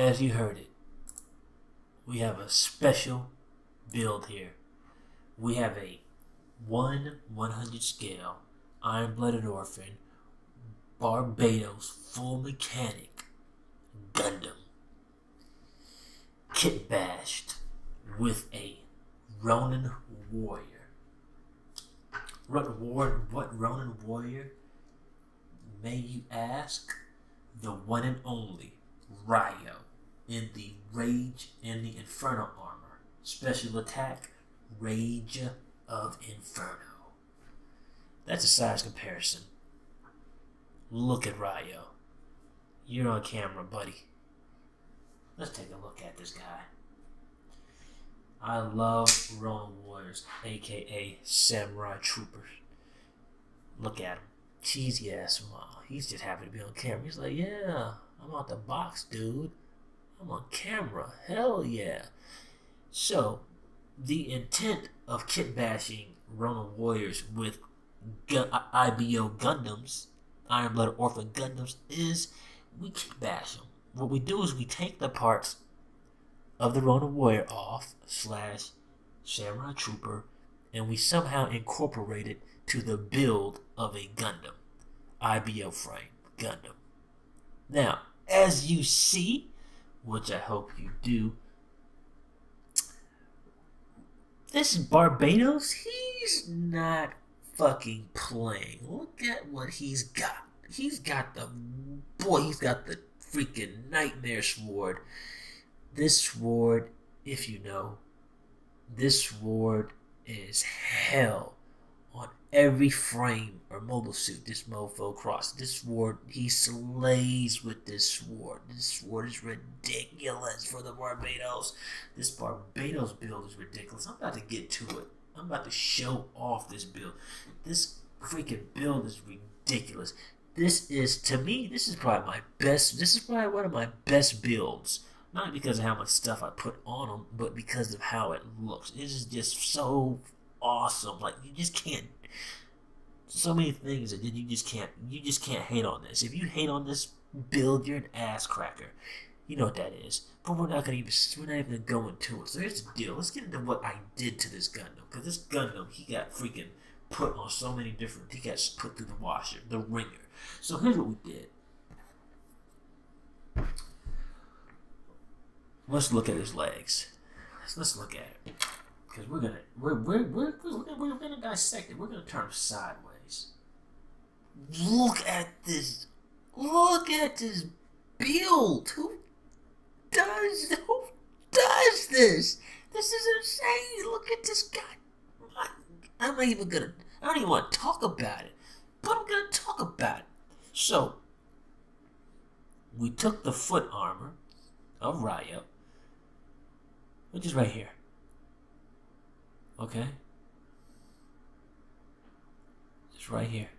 as you heard it, we have a special build here. We have a 1/100 scale Iron-Blooded Orphan Barbatos full mechanic Gundam kit bashed with a Ronin warrior. What Ronin warrior, may you ask? The one and only Ryo in the Rage and the Inferno armor. Special attack, Rage of Inferno. That's a size comparison. Look at Ryo. You're on camera, buddy. Let's take a look at this guy. I love Ronin Warriors, aka Samurai Troopers. Look at him. Cheesy ass smile. He's just happy to be on camera. He's like, yeah, I'm out the box, dude. I'm on camera. Hell yeah. So, the intent of kit bashing Ronin Warriors with IBO Gundams, Iron Blooded Orphan Gundams, is we kit bash them. What we do is we take the parts of the Ronin Warrior off / Samurai Trooper, and we somehow incorporate it to the build of a Gundam, IBO frame Gundam. Now, as you see, which I hope you do, this Barbatos, he's not fucking playing. Look at what he's got. He's got the freaking Nightmare Sword. This sword, if you know, this sword is hell on every frame or mobile suit this mofo crosses. This sword, he slays with this sword. This sword is ridiculous for the Barbatos. This Barbatos build is ridiculous. I'm about to get to it. I'm about to show off this build. This freaking build is ridiculous. This is, to me, this is probably one of my best builds. Not because of how much stuff I put on them, but because of how it looks. It is just so awesome. Like, you just can't. So many things that you just can't hate on this. If you hate on this build, you're an ass cracker. You know what that is. But we're not even gonna go into it. So here's the deal. Let's get into what I did to this Gundam. Because this Gundam, he got freaking put on so many different. He got put through the washer, the ringer. So here's what we did. Let's look at his legs. Let's look at it, because we're gonna dissect it. We're gonna turn him sideways. Look at this. Look at this build. Who does this? This is insane. Look at this guy. I don't even want to talk about it, but I'm gonna talk about it. So we took the foot armor of Ryo, which is right here. Okay? It's right here.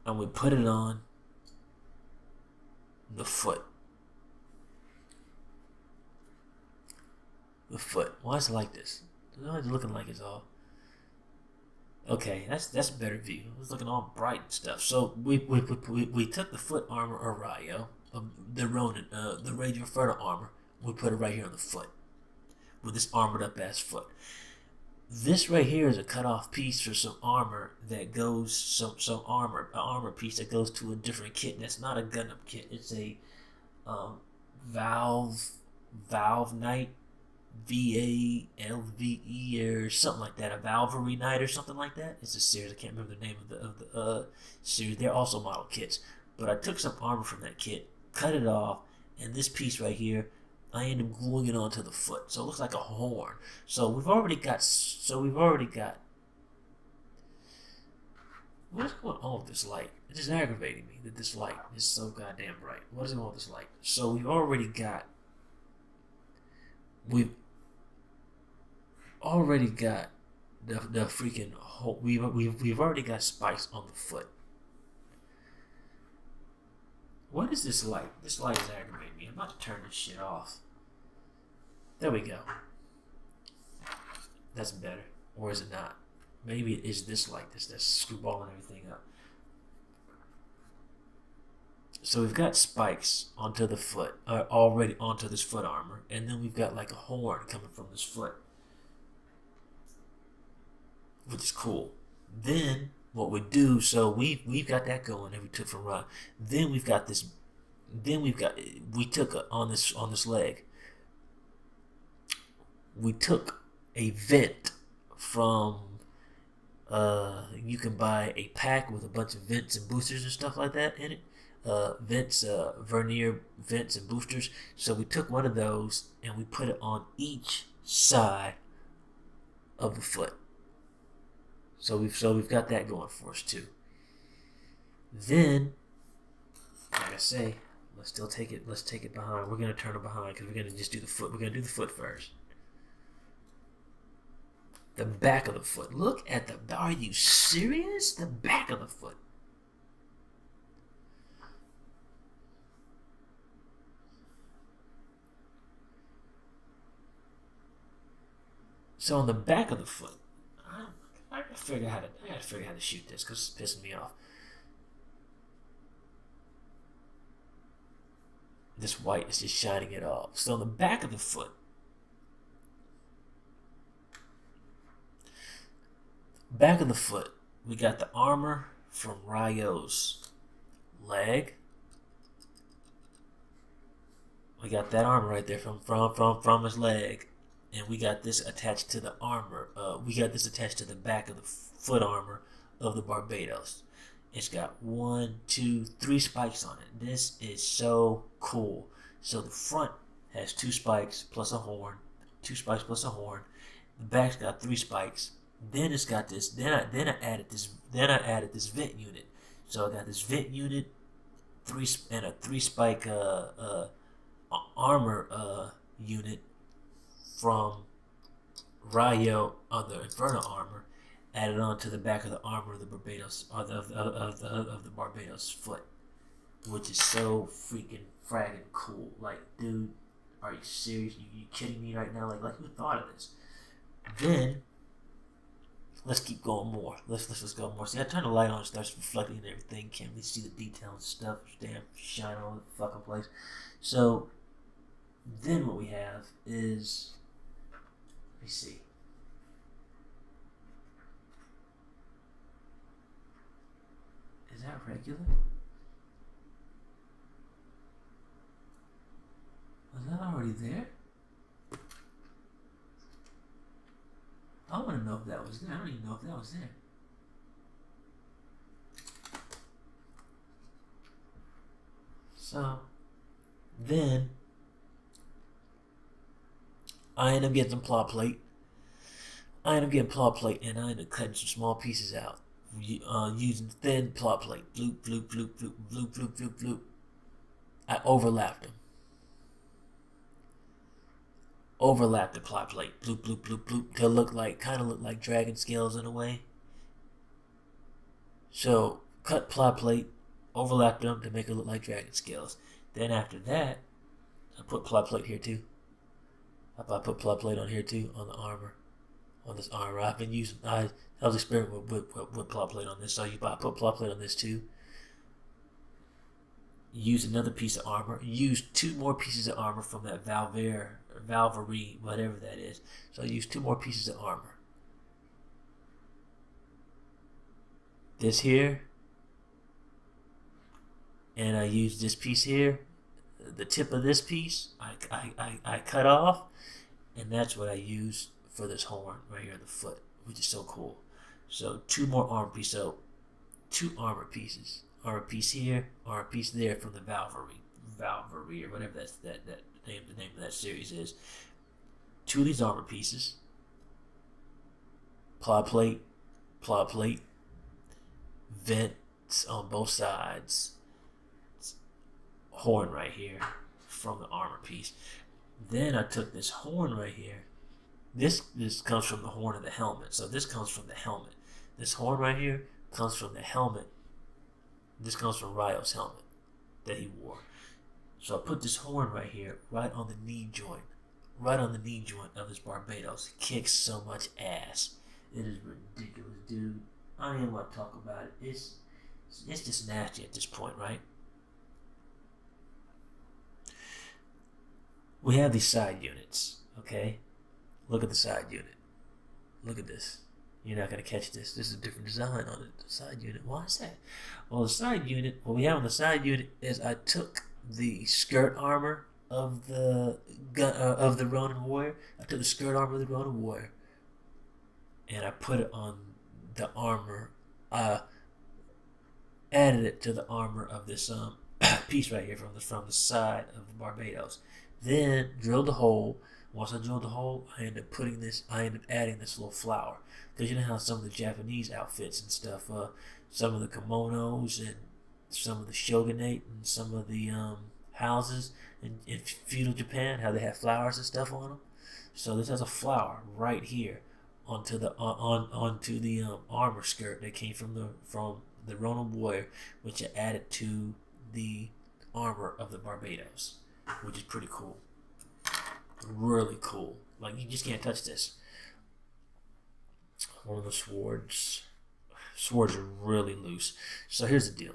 And we put it on the foot. The foot. Why is it like this? It's looking like it's all. Okay, that's a better view. It's looking all bright and stuff. So we took the foot armor of Ryo, the Ronin, the Rage Inferno armor. We put it right here on the foot with this armored up ass foot. This right here is a cut off piece for some armor that goes an armor piece that goes to a different kit. That's not a Gundam kit. It's a VALVRAVE. VALVE or something like that, a Valkyrie Knight or something like that. It's a series. I can't remember the name of the series. They're also model kits, but I took some armor from that kit, cut it off, and this piece right here, I ended up gluing it onto the foot, so it looks like a horn. So we've already got. What's going on with this light? It's just aggravating me that this light is so goddamn bright. What is going on with this light? So we've already got the freaking whole. We've already got spikes on the foot. What is this light? This light is aggravating me. I'm about to turn this shit off. There we go. That's better. Or is it not? Maybe it is this light that's screwballing everything up. So we've got spikes onto the foot, already onto this foot armor, and then we've got like a horn coming from this foot, which is cool. Then what we do, so we've got that going that we took from Rock. Then we've got this. Then we took on this leg. We took a vent from. You can buy a pack with a bunch of vents and boosters and stuff like that in it. Vernier vents and boosters. So we took one of those and we put it on each side of the foot. So we've got that going for us too. Then, like I say, let's take it behind. We're gonna turn it behind because we're gonna just do the foot. We're gonna do the foot first. The back of the foot. Look at the. Are you serious? The back of the foot. So on the back of the foot, I gotta figure how to shoot this because it's pissing me off. This white is just shining it off. So on the back of the foot, we got the armor from Ryo's leg. We got that armor right there from his leg. And we got this attached to the armor. We got this attached to the back of the foot armor of the Barbatos. It's got 1, 2, 3 spikes on it. This is so cool. So the front has 2 spikes plus a horn. 2 spikes plus a horn. The back's got 3 spikes. Then it's got this. Then I added this vent unit. So I got this vent unit, 3 and a 3 spike armor unit from Ryo on the Inferno armor, added on to the back of the armor of the Barbatos of the Barbatos foot, which is so freaking fragging cool. Like, dude, are you serious? You kidding me right now? Like who thought of this? Then let's keep going more. Let's go more. See, I turn the light on, it starts reflecting and everything. Can't really see the details and stuff. Damn, shine all over the fucking place. So then what we have is, let me see. Is that regular? Was that already there? I want to know if that was there. I don't even know if that was there. So then I end up getting some plot plate. And I end up cutting some small pieces out. Using thin plot plate. Bloop, bloop, bloop, bloop, bloop, bloop, bloop, bloop. I overlapped them. Overlapped the plot plate. Bloop, bloop, bloop, bloop. To kind of look like dragon scales in a way. So, cut plot plate, overlapped them to make it look like dragon scales. Then after that, I put plot plate here too. I put plot plate on here too, on the armor. On this armor. I've been using, I was experimenting with plot plate on this, so I put plot plate on this too. Use another piece of armor. Use 2 more pieces of armor from that VALVRAVE, whatever that is. So I use 2 more pieces of armor. This here. And I use this piece here. The tip of this piece, I cut off. And that's what I use for this horn right here on the foot, which is so cool. So 2 more armor pieces. So 2 armor pieces. Armor piece here, armor piece there from the VALVRAVE, or whatever the name of that series is. 2 of these armor pieces. Plot plate, vents on both sides. Horn right here from the armor piece. Then I took this horn right here. This comes from the horn of the helmet. So this comes from the helmet. This horn right here comes from the helmet. This comes from Ryo's helmet that he wore. So I put this horn right here, right on the knee joint. Right on the knee joint of this Barbatos. It kicks so much ass. It is ridiculous, dude. I don't even want to talk about it. It's just nasty at this point, right? we have these side units, okay? Look at the side unit. Look at this. You're not going to catch this. This is a different design on the side unit. Why is that? Well, the side unit, what we have on the side unit is I took the skirt armor of the Ronin warrior. I took the skirt armor of the Ronin warrior, and I put it on the armor. Added it to the armor of this piece right here from the side of the Barbatos. Then drilled the hole. Once I drilled the hole, I ended up adding this little flower. Because you know how some of the Japanese outfits and stuff, some of the kimonos and some of the shogunate and some of the houses in feudal Japan, how they have flowers and stuff on them. So this has a flower right here onto the armor skirt that came from the Ronin warrior, which I added to the armor of the Barbatos, which is pretty cool. Really cool. Like, you just can't touch this. One of the swords are really loose. So here's the deal.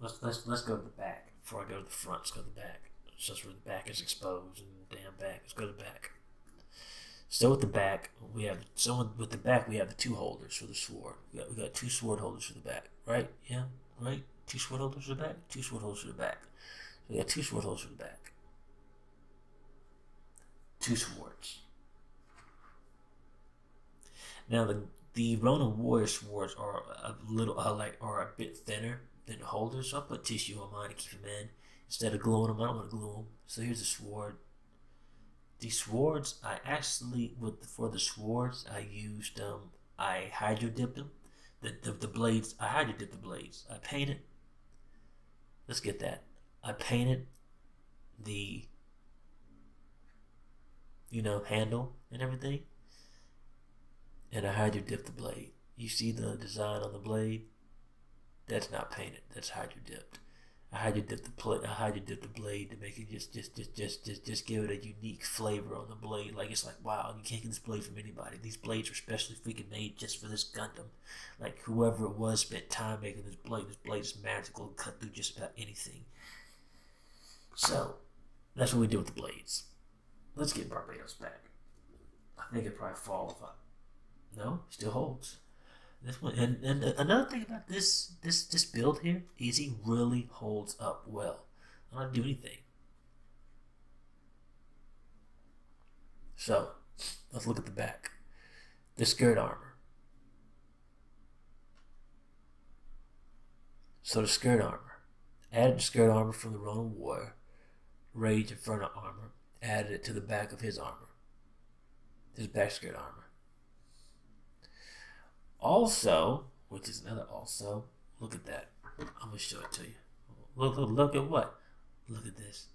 Let's go to the back before I go to the front. Let's go to the back. It's just where the back is exposed and the damn back. Let's go to the back. So with the back, we have the two holders for the sword. We got two sword holders for the back, right? Yeah, right. Two sword holders for the back. Two sword holders for the back. So we got two sword holders for the back. Two swords. Now the Ronin warrior swords are a bit thinner than the holders, so I put tissue on mine to keep them in instead of gluing them. I don't want to glue them. So here's the sword. These swords, for the swords, I used I hydro dipped them. The blades, I hydro dipped the blades. I painted. Let's get that. I painted the handle and everything, and I hydro dipped the blade. You see the design on the blade? That's not painted. That's hydro dipped. I hydro dipped the blade to make it just give it a unique flavor on the blade. Like, it's like, wow, you can't get this blade from anybody. These blades are specially freaking made just for this Gundam. Like, whoever it was spent time making this blade. This blade is magical and cut through just about anything. So that's what we did with the blades. Let's get Barbatos back. I think it probably fall if no, still holds. This one, and another thing about this build here is he really holds up well. I don't do anything. So let's look at the back. The skirt armor. So the skirt armor. Added the skirt armor from the Ronin warrior. Rage Inferno armor. Added it to the back of his armor. His back skirt armor. Also, which is another also, look at that. I'm going to show it to you. Look at what? Look at this.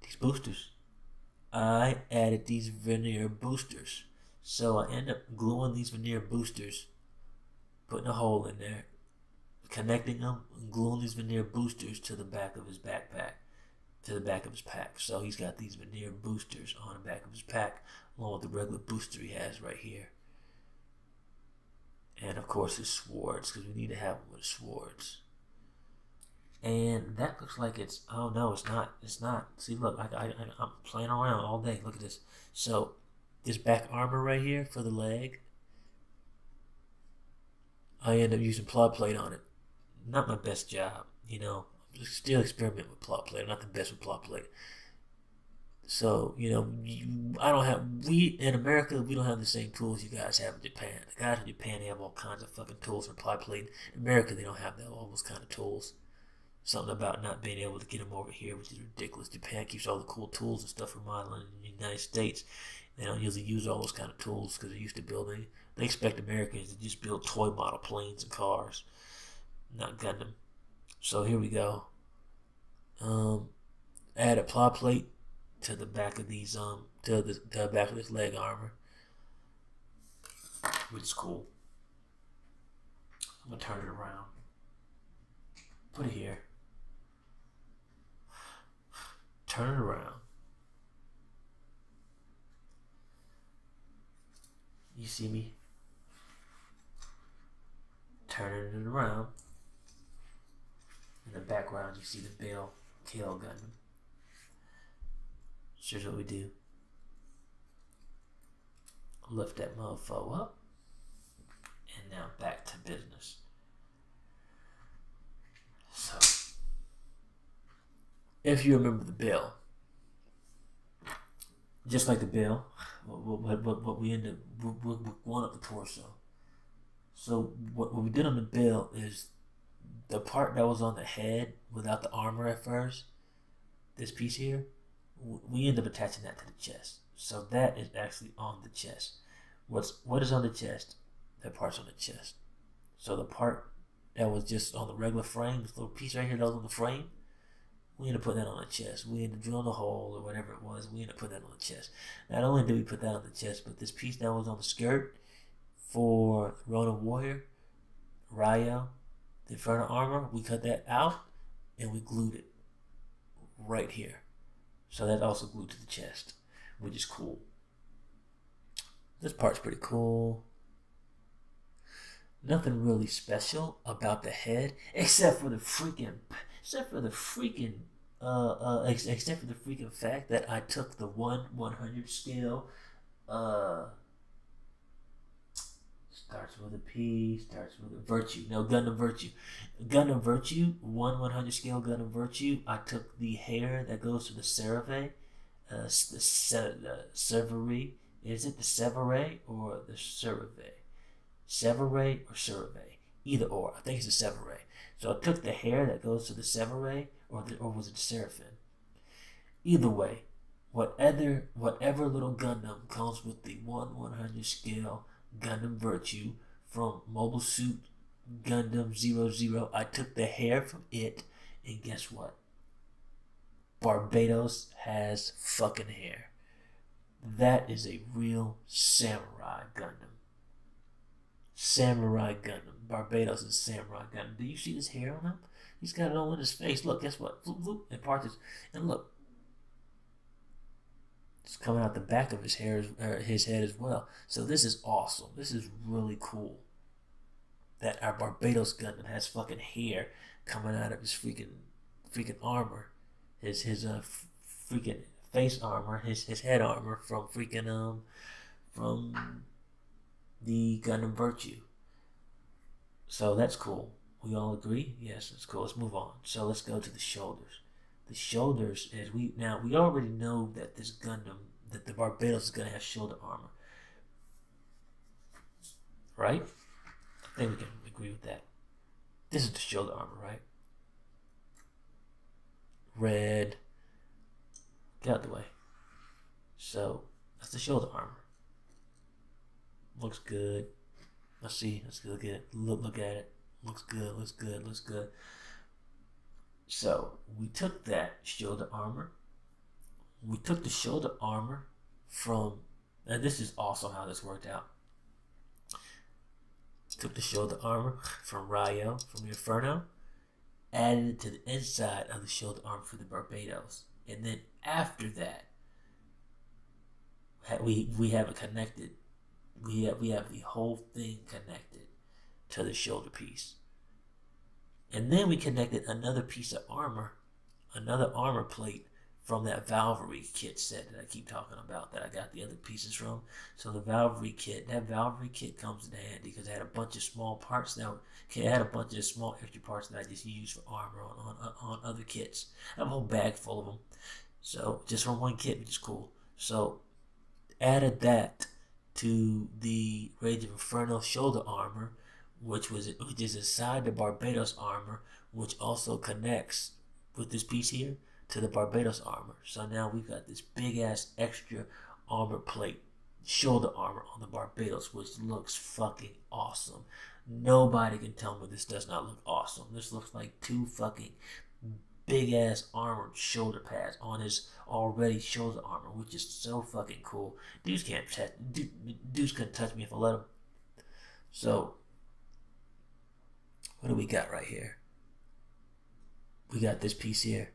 These boosters. I added these Veneer Boosters. So I end up gluing these Veneer Boosters, putting a hole in there, connecting them, and gluing these Veneer Boosters to the back of his backpack, to the back of his pack. So he's got these Veneer Boosters on the back of his pack, along with the regular booster he has right here. And of course his swords, because we need to have them with his swords. And that looks like it's, oh no, it's not. It's not. See, look, I'm playing around all day. Look at this. So this back armor right here for the leg, I end up using plot plate on it. Not my best job, Still experiment with plot plate. I'm not the best with plot plate. So, we in America, we don't have the same tools you guys have in Japan. The guys in Japan, they have all kinds of fucking tools for plot plate. In America, they don't have all those kind of tools. Something about not being able to get them over here, which is ridiculous. Japan keeps all the cool tools and stuff for modeling in the United States. They don't usually use all those kind of tools because they're used to building. They expect Americans to just build toy model planes and cars, not Gundam. So here we go. Add a plot plate to the back of these to the back of this leg armor, which is cool. I'm gonna turn it around. Put it here. Turn it around. You see me turning it around. In the background, you see the bell KO Gundam. So here's what we do. Lift that mofo up. And now back to business. So, if you remember the bill, just like the bill, what we end up, we're going up the torso. So what we did on the bill is the part that was on the head without the armor at first, this piece here, we end up attaching that to the chest. So that is actually on the chest. What is on the chest? That part's on the chest. So the part that was just on the regular frame, this little piece right here that was on the frame, we end up putting that on the chest. We end up drilling a hole or whatever it was, we end up putting that on the chest. Not only did we put that on the chest, but this piece that was on the skirt for Ronin Warrior, Ryo, the Inferno armor, we cut that out and we glued it right here. So that also glued to the chest, which is cool. This part's pretty cool. Nothing really special about the head, except for the freaking fact that I took the 1/100 scale. Starts with a P, starts with a Virtue. No, Gundam Virtue. Gundam Virtue, 1/100 scale Gundam Virtue. I took the hair that goes to the Cerave, the Severe. Is it the Severe or the Cerave? Severe or Cerave? Either or. I think it's the Severe. So I took the hair that goes to the Severe, or was it the Seraphim? Either way, whatever little Gundam comes with the 1/100 scale Gundam Virtue from Mobile Suit Gundam 00, I took the hair from it, and guess what? Barbatos has fucking hair. That is a real samurai Gundam. Samurai Gundam. Barbatos is Samurai Gundam. Do you see this hair on him? He's got it all in his face. Look, guess what? Floop, floop, and parts his, and look. It's coming out the back of his hair, his head as well. So this is awesome. This is really cool. That our Barbatos Gundam has fucking hair coming out of his freaking armor. His freaking face armor, his head armor from from the Gundam Virtue. So that's cool. We all agree? Yes, it's cool. Let's move on. So let's go to the shoulders. The shoulders is we already know that this Gundam, that the Barbatos is gonna have shoulder armor. Right? I think we can agree with that. This is the shoulder armor, right? Red. Get out the way. So that's the shoulder armor. Looks good. Let's see. Let's look at it. Look at it. Looks good. Looks good. Looks good. So we took that shoulder armor. We took the shoulder armor from, and this is awesome how this worked out. Took the shoulder armor from Ryo, from Inferno, added it to the inside of the shoulder armor for the Barbatos, and then after that, we have it connected. We have the whole thing connected to the shoulder piece. And then we connected another piece of armor, another armor plate from that VALVRAVE kit set that I keep talking about, that I got the other pieces from. So the VALVRAVE kit comes in handy because it had a bunch of small parts now. It had a bunch of small extra parts that I just used for armor on other kits. I have a whole bag full of them. So just from one kit, which is cool. So added that to the Rage of Inferno shoulder armor, which is inside the Barbatos armor, which also connects with this piece here to the Barbatos armor. So now we've got this big ass extra armor plate, shoulder armor on the Barbatos, which looks fucking awesome. Nobody can tell me this does not look awesome. This looks like two fucking big ass armored shoulder pads on his already shoulder armor, which is so fucking cool. Dudes couldn't touch me if I let them. So what do we got right here? We got this piece here.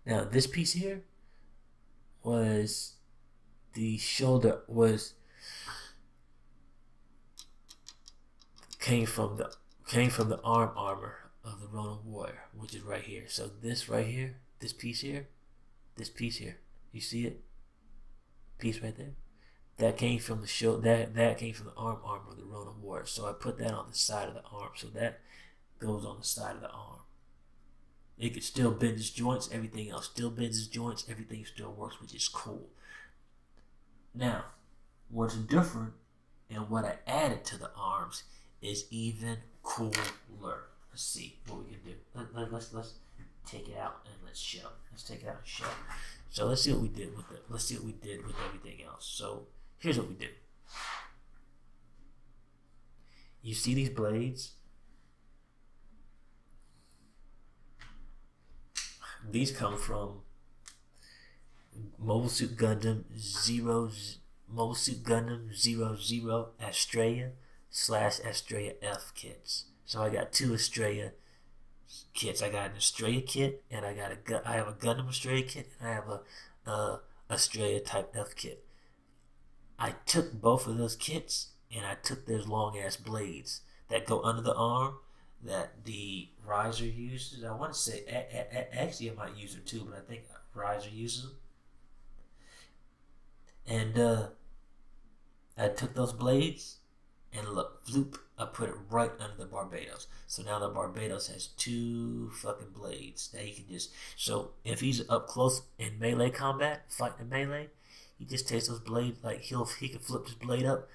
Now this piece here was the shoulder came from the arm armor of the Ronin Warrior, which is right here. So this right here, this piece here, you see it? Piece right there. That came from the show. That came from the arm armor of the Ronin Warrior. So I put that on the side of the arm. So that goes on the side of the arm. It could still bend its joints. Everything else still bends its joints. Everything still works, which is cool. Now, what's different and what I added to the arms is even cooler. Let's see what we can do. Let's take it out and let's show. Let's take it out and show. So let's see what we did with it. Let's see what we did with everything else. So here's what we do. You see these blades? These come from Mobile Suit Gundam 00 Atraea / Atraea F kits. So I got 2 Atraea kits. I got an Atraea kit, and I have a Gundam Atraea kit, and I have a Atraea Type F kit. I took both of those kits, and I took those long ass blades that go under the arm that the Riser uses. I want to say actually I might use them too, but I think Riser uses them. And I took those blades and look, floop, I put it right under the Barbatos. So now the Barbatos has 2 fucking blades that he can just. So if he's up close in melee combat, fighting in melee, he just takes those blades, like he can flip his blade up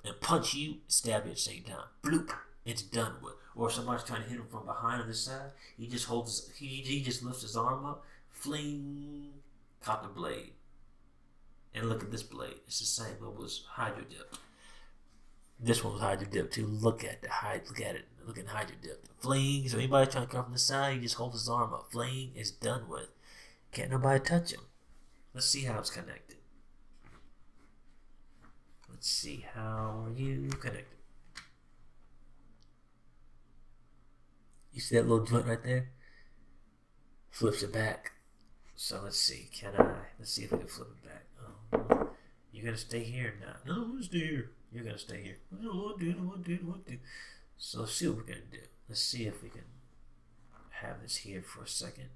and punch you, stab you at the same time. Bloop, it's done with. Or if somebody's trying to hit him from behind on the side, he just holds he just lifts his arm up, fling, caught the blade. And look at this blade. It's the same. It was hydro dipped. This one was hydro dipped too. Look at it. Look at hydro dipped. Fling. So anybody trying to come from the side, he just holds his arm up. Fling is done with. Can't nobody touch him. Let's see how it's connected. Let's see how are you connected. You see that little joint right there? Flips it back. So let's see. Let's see if we can flip it back. Oh, you're gonna stay here now. No, I'm gonna stay here. You're gonna stay here. I don't want to. So let's see what we're gonna do. Let's see if we can have this here for a second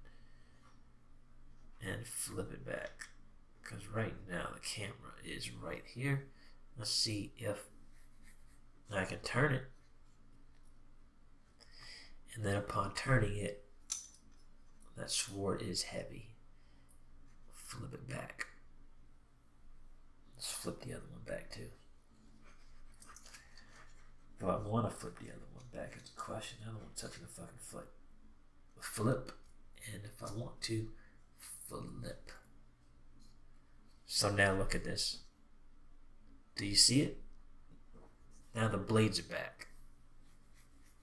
and flip it back. Because right now the camera is right here. Let's see if I can turn it. And then upon turning it, that sword is heavy. Flip it back. Let's flip the other one back too. If I want to flip the other one back, it's a question. I don't want to touch the fucking foot. Flip. And if I want to, flip. So now look at this. Do you see it? Now the blades are back.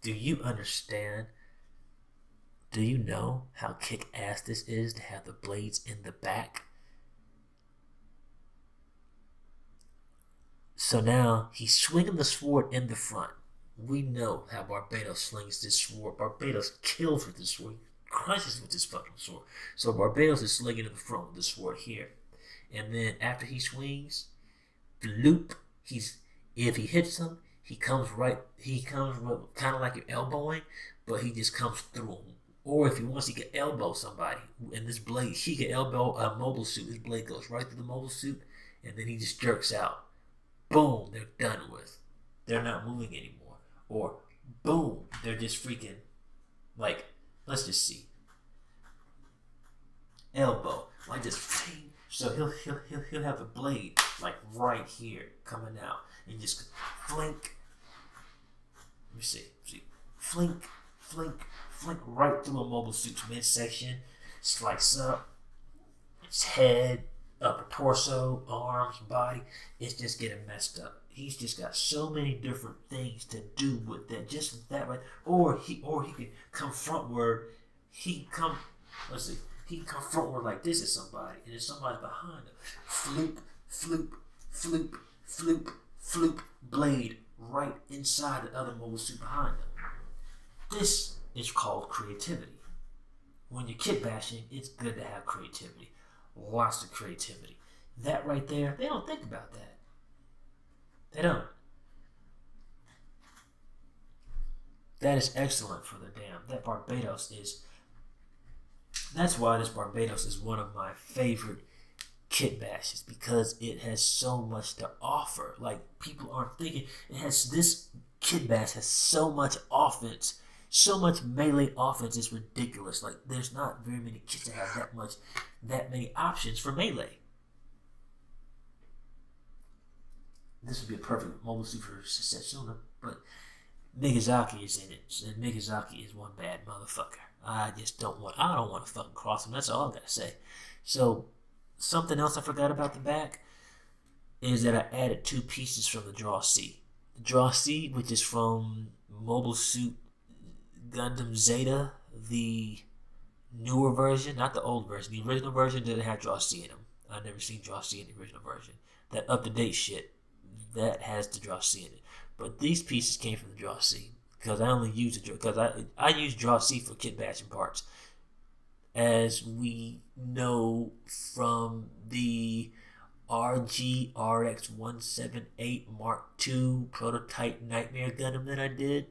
Do you understand? Do you know how kick-ass this is to have the blades in the back? So now he's swinging the sword in the front. We know how Barbatos slings this sword. Barbatos kills with this sword. He crushes with this fucking sword. So Barbatos is slinging in the front with the sword here. And then after he swings, bloop, if he hits him, he comes kind of like you're elbowing, but he just comes through him. Or if he wants, he can elbow somebody. And this blade, he can elbow a mobile suit. His blade goes right through the mobile suit, and then he just jerks out. Boom, they're done with. They're not moving anymore. Or boom, they're just freaking, like, let's just see. Elbow, like this. So he'll have the blade like right here coming out, and just flink. Let me see. Flink right through a mobile suit's midsection, slice up its head, upper torso, arms, body. It's just getting messed up. He's just got so many different things to do with that. Just that right. Or he can come frontward. He come frontward like this at somebody, and then somebody's behind him. Floop, blade right inside the other mobile suit behind him. This is called creativity. When you're kit bashing, it's good to have creativity. Lots of creativity. That right there, they don't think about that. They don't. That is excellent for the damn. That Barbatos is That's why this Barbatos is one of my favorite kit bashes, because it has so much to offer. Like, people aren't thinking it has. This kit bash has so much offense, so much melee offense. It's ridiculous. Like, there's not very many kits that have that many options for melee. This would be a perfect mobile suit for Setsuna, but Miyazaki is in it, and Miyazaki is one bad motherfucker. I don't want to fucking cross him. That's all I gotta say. So, something else I forgot about the back is that I added 2 pieces from the Dra C. The Dra C, which is from Mobile Suit Gundam Zeta, the newer version, not the old version. The original version didn't have Dra C in them. I've never seen Dra C in the original version. That up-to-date shit, that has the Dra C in it. But these pieces came from the Dra C, because I only use it because I use Dra C for kit bashing parts. As we know from the RG-RX-178 Mark II prototype Nightmare Gundam that I did.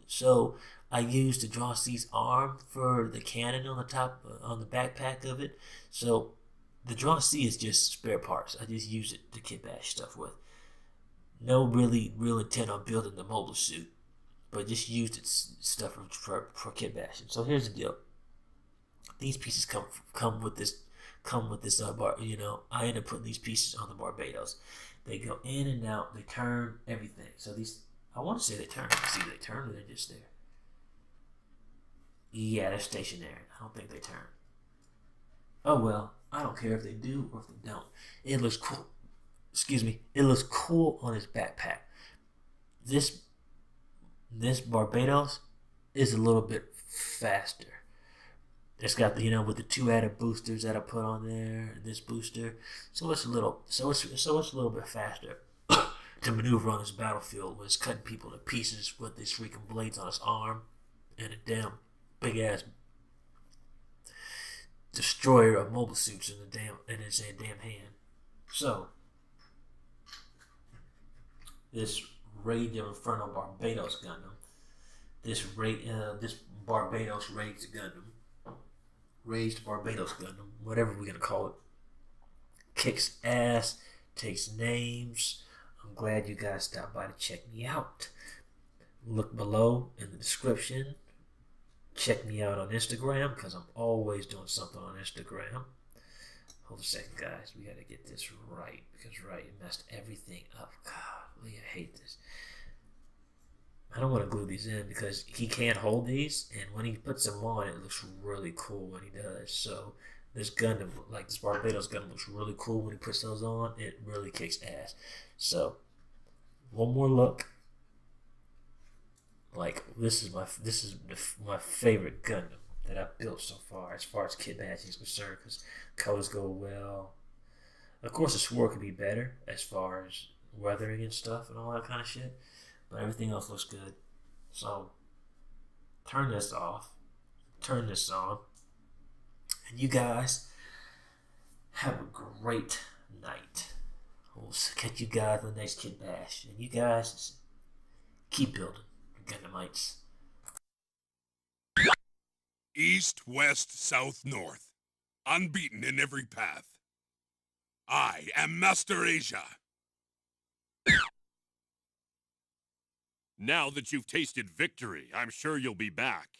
So I used the Dra C's arm for the cannon on the top, on the backpack of it. So the Dra C is just spare parts. I just use it to kit bash stuff with. No real intent on building the mobile suit, but just used it stuff for kit bashing. So here's the deal. These pieces come with this bar. I end up putting these pieces on the Barbatos. They go in and out. They turn everything. So these, I want to say they turn. See, they turn, or they're just there. Yeah, they're stationary. I don't think they turn. Oh well, I don't care if they do or if they don't. It looks cool. Excuse me. It looks cool on his backpack. This Barbatos is a little bit faster. It's got the, with the 2 added boosters that I put on there, and this booster, so it's a little bit faster to maneuver on this battlefield when it's cutting people to pieces with these freaking blades on his arm and a damn big ass destroyer of mobile suits in his damn hand. So this Rage of Inferno Barbatos Gundam, this Barbatos Rage Gundam. Raised Barbatos Gundam, whatever we're gonna call it, kicks ass, takes names. I'm glad you guys stopped by to check me out. Look below in the description. Check me out on Instagram, because I'm always doing something on Instagram. Hold a second, guys. We gotta get this right, because it messed everything up. God, I hate this. I don't want to glue these in because he can't hold these, and when he puts them on, it looks really cool when he does. So this Gundam, like this Barbatos Gundam, looks really cool when he puts those on. It really kicks ass. So one more look. Like, this is my favorite Gundam that I've built so far as kit bashing is concerned, because colors go well. Of course, the sword could be better as far as weathering and stuff and all that kind of shit. But everything else looks good. So, turn this off. Turn this on. And you guys have a great night. We'll catch you guys on the next Kid Bash. And you guys keep building, Gundamites. East, west, south, north. Unbeaten in every path. I am Master Asia. Now that you've tasted victory, I'm sure you'll be back.